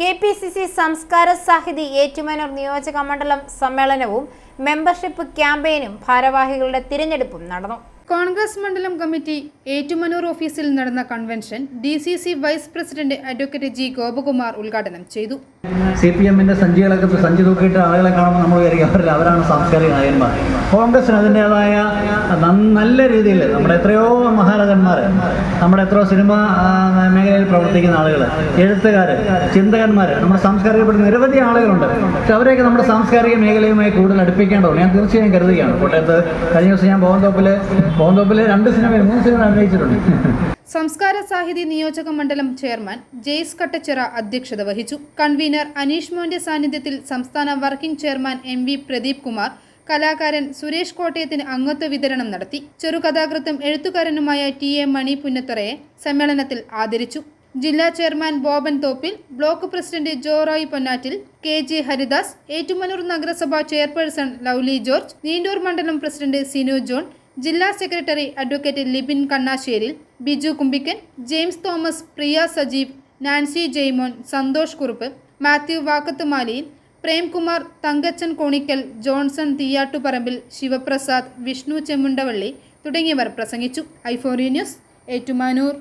KPCC സംസ്കാര സാഹിതി ഏറ്റുമാനൂർ നിയോജക മണ്ഡലം സമ്മേളനവും മെമ്പർഷിപ്പ് ക്യാമ്പയിനും ഭാരവാഹികളുടെ തിരഞ്ഞെടുപ്പും നടന്നു. കോൺഗ്രസ് മണ്ഡലം കമ്മിറ്റി ഏറ്റുമാനൂർ ഓഫീസിൽ നടന്ന convention DCC vice president advocate G. Gopakumar ഉദ്ഘാടനം ചെയ്തു. CPM-ന്റെ സഞ്ചികളൊക്കെ സഞ്ചി തൂക്കിയിട്ട് ആളുകളെ കാണുമ്പോൾ നമ്മൾ വിചാരിക്കും അവരാണ് സാംസ്കാരിക നായകന്മാർ. കോൺഗ്രസിന് അതിൻ്റെതായ നല്ല രീതിയിൽ നമ്മുടെ എത്രയോ മഹാരഥന്മാർ, നമ്മുടെ എത്രയോ സിനിമ മേഖലയിൽ പ്രവർത്തിക്കുന്ന ആളുകൾ, എഴുത്തുകാർ, ചിന്തകന്മാർ, നമ്മുടെ സാംസ്കാരികപ്പെടുന്ന നിരവധി ആളുകളുണ്ട്. പക്ഷെ അവരെയൊക്കെ നമ്മുടെ സാംസ്കാരിക മേഖലയുമായി കൂടുതൽ അടുപ്പിക്കേണ്ടതുണ്ട്. ഞാൻ തീർച്ചയായും കരുതുകയാണ്. കോട്ടയത്ത് കഴിഞ്ഞ ദിവസം ഞാൻ ബോന്തോപ്പിൽ 2 സിനിമയിൽ 3 സിനിമ അഭിനയിച്ചിട്ടുണ്ട്. സംസ്കാര സാഹിതി നിയോജക മണ്ഡലം ചെയർമാൻ ജെയ്സ് കട്ടച്ചിറ അധ്യക്ഷത വഹിച്ചു. കൺവീനർ അനീഷ് മോന്റെ സാന്നിധ്യത്തിൽ സംസ്ഥാന working chairman MV Pradeep Kumar, കലാകാരൻ സുരേഷ് കോട്ടയത്തിന് അംഗത്വ വിതരണം നടത്തി. ചെറുകഥാകൃത്തും എഴുത്തുകാരനുമായ TA മണി പുന്നത്തറയെ സമ്മേളനത്തിൽ ആദരിച്ചു. ജില്ലാ chairman Boban Thoppil, block president Jorai Ponnattil, KG Haridas, Ettumanoor നഗരസഭ ചെയർപേഴ്സൺ ലൗലി ജോർജ്, നീണ്ടൂർ മണ്ഡലം പ്രസിഡന്റ് സിനു ജോൺ, ജില്ലാ secretary advocate Libin Kannasseril, Biju Kumbikkan, James Thomas, Priya Sajeev, Nancy Jaimon, Santhosh Kurup, Matthew Vakkathumaliyil, Premkumar, Thankachan Konickal, Johnson Theeyattuparambil, Sivaprasad, Vishnu Chemmundavalli തുടങ്ങിയവർ പ്രസംഗിച്ചു. i4 news, Ettumanoor.